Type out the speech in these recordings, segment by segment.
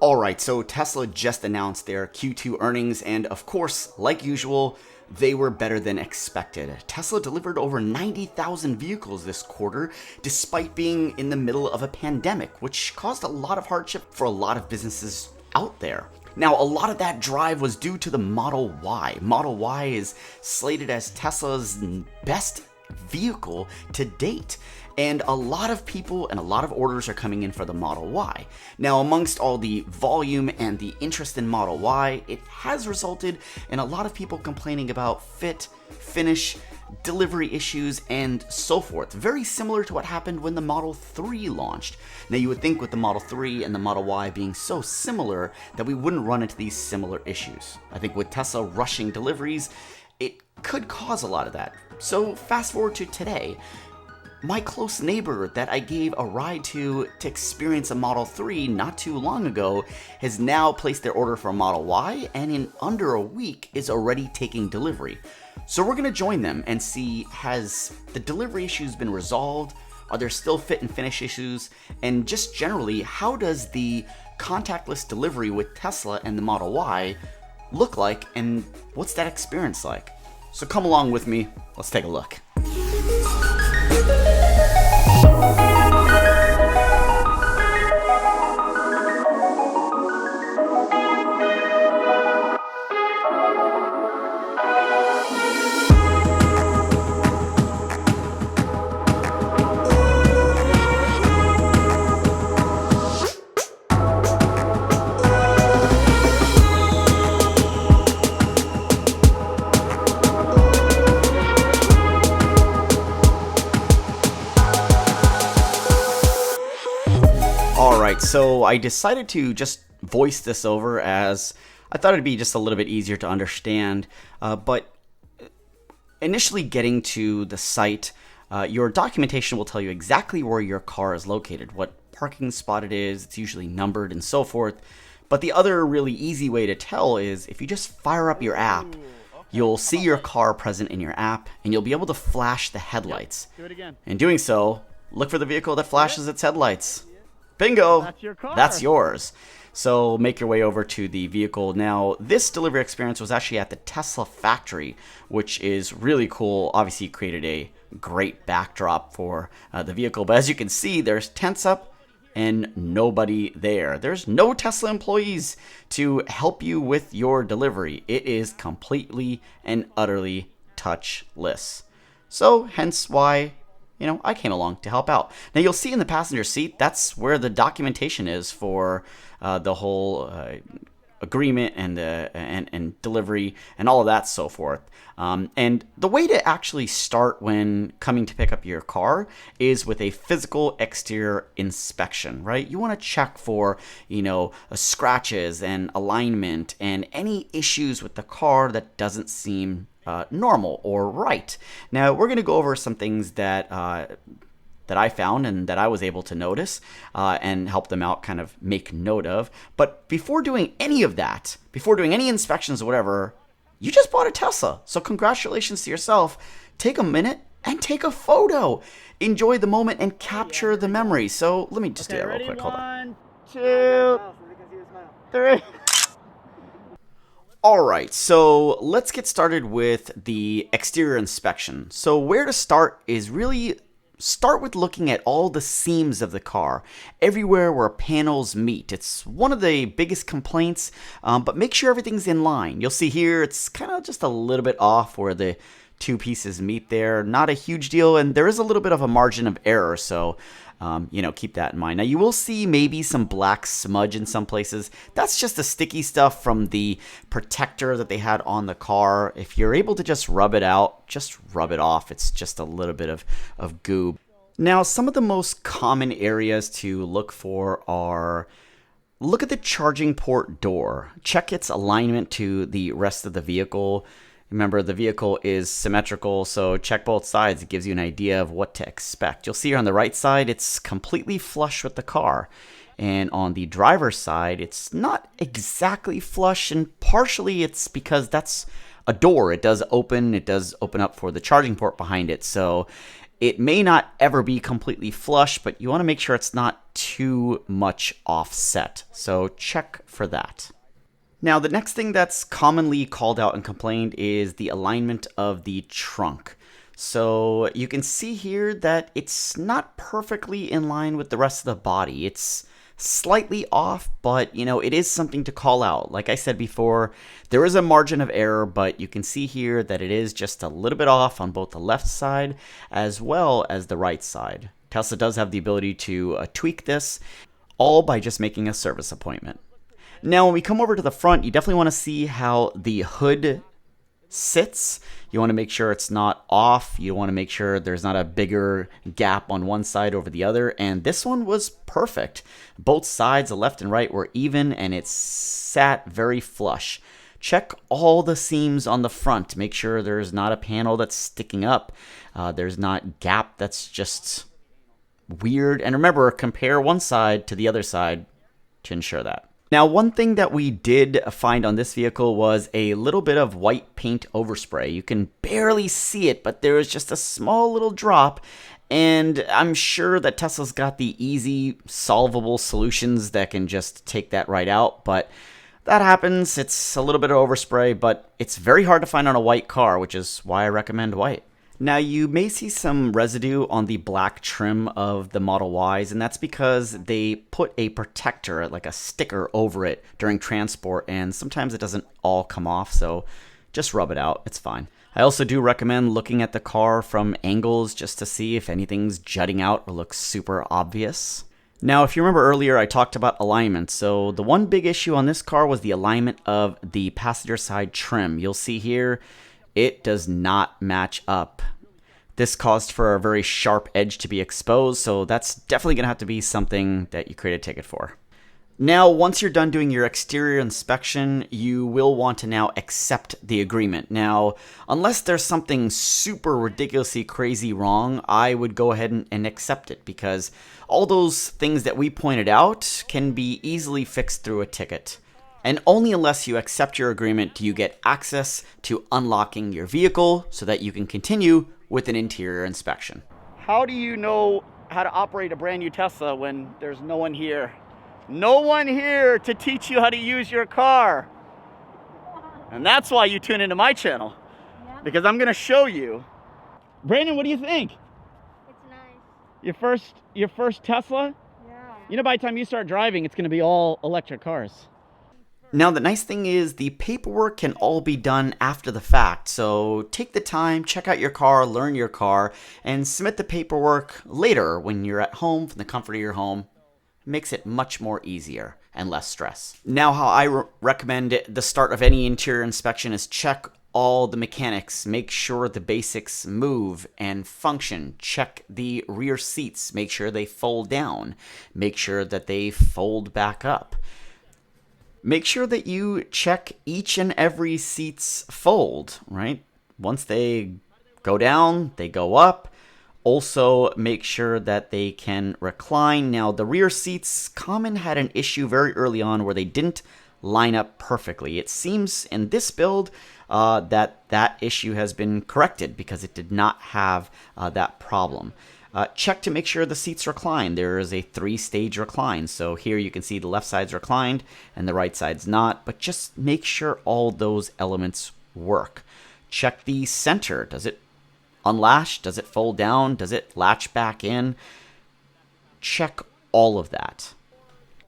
Alright, so Tesla just announced their Q2 earnings, and of course, like usual, they were better than expected. Tesla delivered over 90,000 vehicles this quarter, despite being in the middle of a pandemic, which caused a lot of hardship for a lot of businesses out there. Now, a lot of that drive was due to the Model Y. Model Y is slated as Tesla's best vehicle to date. And a lot of people and a lot of orders are coming in for the Model Y. Now, amongst all the volume and the interest in Model Y, it has resulted in a lot of people complaining about fit, finish, delivery issues, and so forth. Very similar to what happened when the Model 3 launched. Now, you would think with the Model 3 and the Model Y being so similar that we wouldn't run into these similar issues. I think with Tesla rushing deliveries, it could cause a lot of that. So fast forward to today. My close neighbor that I gave a ride to experience a Model 3 not too long ago has now placed their order for a Model Y, and in under a week is already taking delivery. So we're going to join them and see, has the delivery issues been resolved? Are there still fit and finish issues? And just generally, how does the contactless delivery with Tesla and the Model Y look like, and what's that experience like? So come along with me, let's take a look. Alright, so I decided to just voice this over as I thought it'd be just a little bit easier to understand, but initially getting to the site, your documentation will tell you exactly where your car is located, what parking spot it is, it's usually numbered and so forth. But the other really easy way to tell is if you just fire up your app, you'll see your car present in your app, and you'll be able to flash the headlights. Do it again. In doing so, look for the vehicle that flashes its headlights. Bingo! That's your car. That's yours. So make your way over to the vehicle. Now, this delivery experience was actually at the Tesla factory, which is really cool. Obviously, created a great backdrop for the vehicle. But as you can see, there's tents up and nobody there. There's no Tesla employees to help you with your delivery. It is completely and utterly touchless. So hence why I came along to help out. Now, you'll see in the passenger seat, that's where the documentation is for the whole agreement and delivery and all of that so forth. And the way to actually start when coming to pick up your car is with a physical exterior inspection, right? You want to check for, scratches and alignment and any issues with the car that doesn't seem normal or right. Now, we're going to go over some things that I found and that I was able to notice and help them out kind of make note of. But before doing any of that, before doing any inspections or whatever, you just bought a Tesla. So congratulations to yourself. Take a minute and take a photo. Enjoy the moment and capture the memory. So let me just do that real quick. Hold on. 1, 2, 3. Alright, so let's get started with the exterior inspection. So where to start is really start with looking at all the seams of the car, everywhere where panels meet. It's one of the biggest complaints, but make sure everything's in line. You'll see here it's kind of just a little bit off where the two pieces meet there. Not a huge deal, and there is a little bit of a margin of error, so keep that in mind. Now, you will see maybe some black smudge in some places. That's just the sticky stuff from the protector that they had on the car. If you're able to just rub it out, just rub it off. It's just a little bit of goo. Now, some of the most common areas to look for are, look at the charging port door. Check its alignment to the rest of the vehicle. Remember, the vehicle is symmetrical, so check both sides. It gives you an idea of what to expect. You'll see here on the right side, it's completely flush with the car. And on the driver's side, it's not exactly flush, and partially it's because that's a door. It does open up for the charging port behind it. So It may not ever be completely flush, but you want to make sure it's not too much offset. So check for that. Now, the next thing that's commonly called out and complained is the alignment of the trunk. So you can see here that it's not perfectly in line with the rest of the body. It's slightly off, but it is something to call out. Like I said before, there is a margin of error, but you can see here that it is just a little bit off on both the left side as well as the right side. Tesla does have the ability to tweak this, all by just making a service appointment. Now, when we come over to the front, you definitely want to see how the hood sits. You want to make sure it's not off. You want to make sure there's not a bigger gap on one side over the other. And this one was perfect. Both sides, the left and right, were even, and it sat very flush. Check all the seams on the front. Make sure there's not a panel that's sticking up. There's not gap that's just weird. And remember, compare one side to the other side to ensure that. Now, one thing that we did find on this vehicle was a little bit of white paint overspray. You can barely see it, but there is just a small little drop, and I'm sure that Tesla's got the easy, solvable solutions that can just take that right out, but that happens. It's a little bit of overspray, but it's very hard to find on a white car, which is why I recommend white. Now, you may see some residue on the black trim of the Model Ys, and that's because they put a protector, like a sticker, over it during transport, and sometimes it doesn't all come off, so just rub it out. It's fine. I also do recommend looking at the car from angles just to see if anything's jutting out or looks super obvious. Now, if you remember earlier, I talked about alignment. So the one big issue on this car was the alignment of the passenger side trim. You'll see here, it does not match up. This caused for a very sharp edge to be exposed, so that's definitely going to have to be something that you create a ticket for. Now, once you're done doing your exterior inspection, you will want to now accept the agreement. Now, unless there's something super ridiculously crazy wrong, I would go ahead and accept it, because all those things that we pointed out can be easily fixed through a ticket. And only unless you accept your agreement do you get access to unlocking your vehicle so that you can continue with an interior inspection. How do you know how to operate a brand new Tesla when there's no one here? No one here to teach you how to use your car. And that's why you tune into my channel. Yeah. Because I'm gonna show you. Brandon, what do you think? It's nice. Your first Tesla? Yeah. By the time you start driving, it's gonna be all electric cars. Now, the nice thing is the paperwork can all be done after the fact, so take the time, check out your car, learn your car, and submit the paperwork later when you're at home from the comfort of your home. It makes it much more easier and less stress. Now, how I recommend the start of any interior inspection is check all the mechanics, make sure the basics move and function, check the rear seats, make sure they fold down, make sure that they fold back up. Make sure that you check each and every seat's fold, right? Once they go down, they go up. Also, make sure that they can recline. Now, the rear seats, Common had an issue very early on where they didn't line up perfectly. It seems in this build that issue has been corrected because it did not have that problem. Check to make sure the seats recline. There is a 3-stage recline. So here you can see the left side's reclined and the right side's not, but just make sure all those elements work. Check the center. Does it unlatch? Does it fold down? Does it latch back in? Check all of that.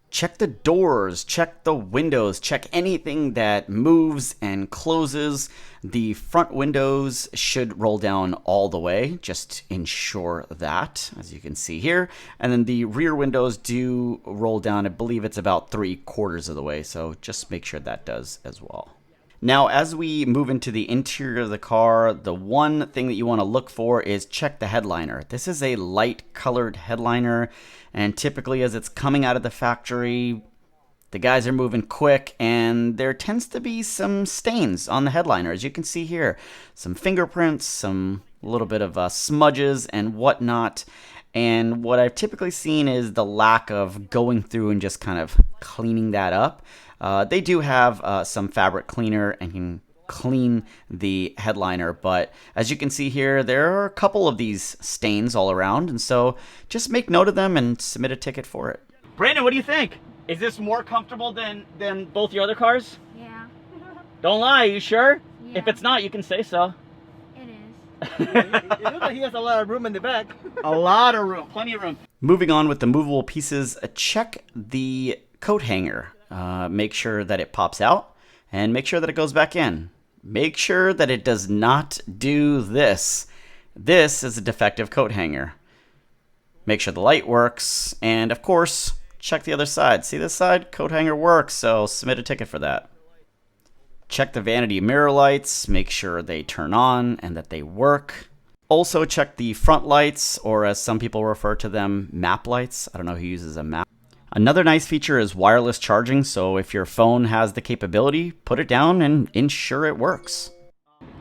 Check the doors, check the windows, check anything that moves and closes. The front windows should roll down all the way, just ensure that, as you can see here. And then the rear windows do roll down, I believe it's about 3/4 of the way, so just make sure that does as well. Now, as we move into the interior of the car, the one thing that you want to look for is check the headliner. This is a light colored headliner, and typically as it's coming out of the factory, the guys are moving quick, and there tends to be some stains on the headliner. As you can see here, some fingerprints, some little bit of smudges and whatnot. And what I've typically seen is the lack of going through and just kind of cleaning that up. They do have some fabric cleaner and can clean the headliner. But as you can see here, there are a couple of these stains all around, and so just make note of them and submit a ticket for it. Brandon, what do you think? Is this more comfortable than both your other cars? Yeah. Don't lie, you sure? Yeah. If it's not, you can say so. It is. It looks like he has a lot of room in the back. A lot of room, plenty of room. Moving on with the movable pieces, check the coat hanger. Make sure that it pops out and make sure that it goes back in. Make sure that it does not do this. This is a defective coat hanger. Make sure the light works, and of course, check the other side. See this side? Coat hanger works, so submit a ticket for that. Check the vanity mirror lights, make sure they turn on and that they work. Also check the front lights, or as some people refer to them, map lights. I don't know who uses a map. Another nice feature is wireless charging, so if your phone has the capability, put it down and ensure it works.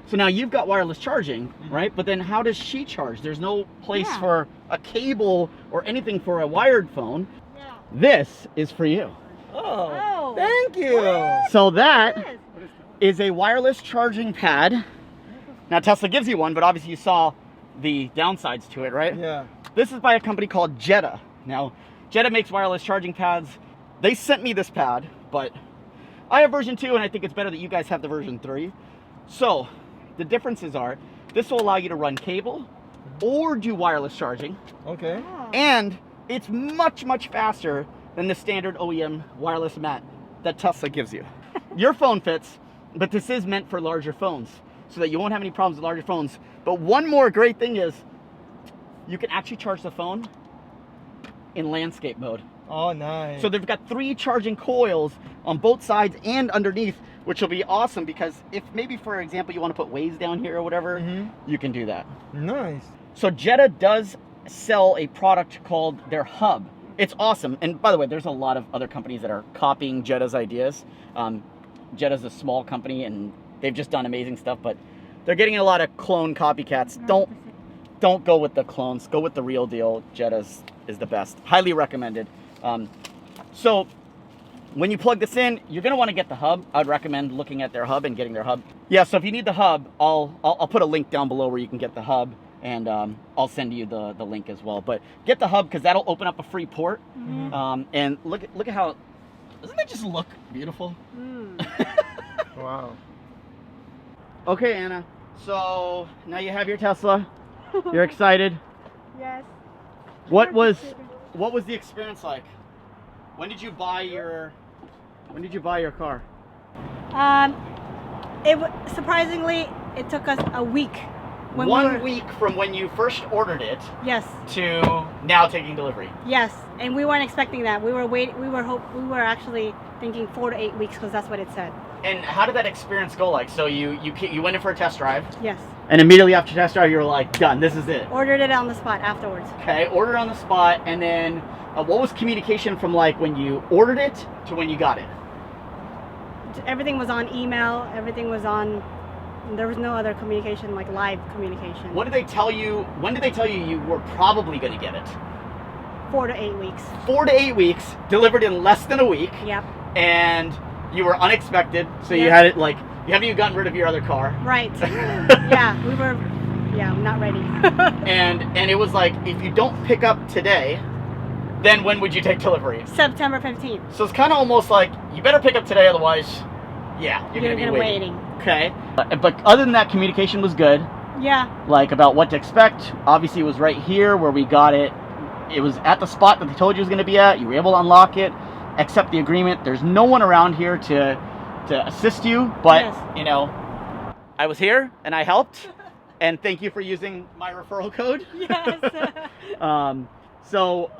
So now you've got wireless charging, right? But then how does she charge? There's no place for a cable or anything for a wired phone. Yeah. This is for you. Oh, thank you. So that is a wireless charging pad. Now Tesla gives you one, but obviously you saw the downsides to it, right? Yeah. This is by a company called Jetta. Now, Jetta makes wireless charging pads. They sent me this pad, but I have version 2, and I think it's better that you guys have the version 3. So, the differences are, this will allow you to run cable or do wireless charging. Okay. And it's much, much faster than the standard OEM wireless mat that Tesla gives you. Your phone fits, but this is meant for larger phones so that you won't have any problems with larger phones. But one more great thing is you can actually charge the phone in landscape mode. Oh, nice. So they've got 3 charging coils on both sides and underneath, which will be awesome because if maybe, for example, you want to put Waze down here or whatever, you can do that. Nice. So Jetta does sell a product called their Hub. It's awesome. And by the way, there's a lot of other companies that are copying Jetta's ideas. Jetta's a small company and they've just done amazing stuff, but they're getting a lot of clone copycats. Don't go with the clones. Go with the real deal. Jetta's is the best. Highly recommended. So when you plug this in, you're gonna want to get the hub. I'd recommend looking at their hub and getting their hub. Yeah. So if you need the hub, I'll put a link down below where you can get the hub, and I'll send you the link as well. But get the hub because that'll open up a free port. And look at how. Doesn't that just look beautiful? Wow. Okay, Anna. So now you have your Tesla. You're excited. Yes. What was the experience like? When did you buy your car? Surprisingly, it took us a week. One week from when you first ordered it. Yes. To now taking delivery. Yes, and we weren't expecting that. We were actually thinking 4 to 8 weeks because that's what it said. And how did that experience go like? So you went in for a test drive. Yes. And immediately after test drive, you were like, done. This is it. Ordered it on the spot afterwards. Okay, ordered on the spot, and then what was communication from like when you ordered it to when you got it? Everything was on email. Everything was on. There was no other communication, like live communication. What did they tell you? When did they tell you were probably going to get it? 4 to 8 weeks. 4 to 8 weeks, delivered in less than a week. Yep. And you were unexpected, so you had it like, haven't you gotten rid of your other car? Right. Yeah, we were, not ready. and it was like, if you don't pick up today, then when would you take delivery? September 15th. So it's kind of almost like, you better pick up today, otherwise, you're going to be waiting. Okay. But other than that, communication was good. Yeah. Like about what to expect. Obviously, it was right here where we got it. It was at the spot that they told you it was going to be at. You were able to unlock it, accept the agreement. There's no one around here to assist you, but I was here and I helped. And thank you for using my referral code. Yes. So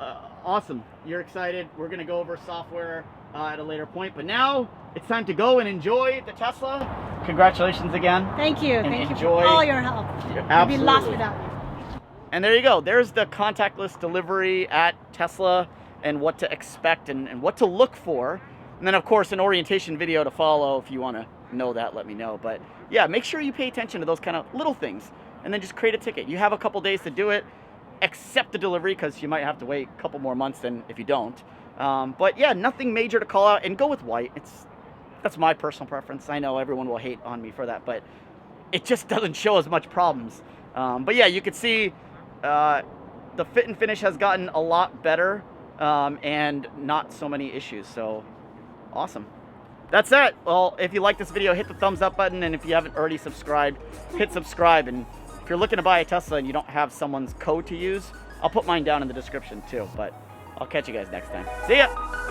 awesome. You're excited. We're going to go over software at a later point, but now it's time to go and enjoy the Tesla. Congratulations again. Thank you. And Thank you enjoy for all your help. I'd be lost without you. And there you go. There's the contactless delivery at Tesla and what to expect and what to look for. And then, of course, an orientation video to follow. If you want to know that, let me know. But yeah, make sure you pay attention to those kind of little things and then just create a ticket. You have a couple days to do it. Accept the delivery because you might have to wait a couple more months than if you don't. But yeah, nothing major to call out, and go with white. It's That's my personal preference. I know everyone will hate on me for that, but it just doesn't show as much problems. But yeah, you can see the fit and finish has gotten a lot better and not so many issues. So awesome. That's it. Well, if you like this video, hit the thumbs up button, and if you haven't already subscribed, hit subscribe. And if you're looking to buy a Tesla and you don't have someone's code to use, I'll put mine down in the description too. But I'll catch you guys next time. See ya!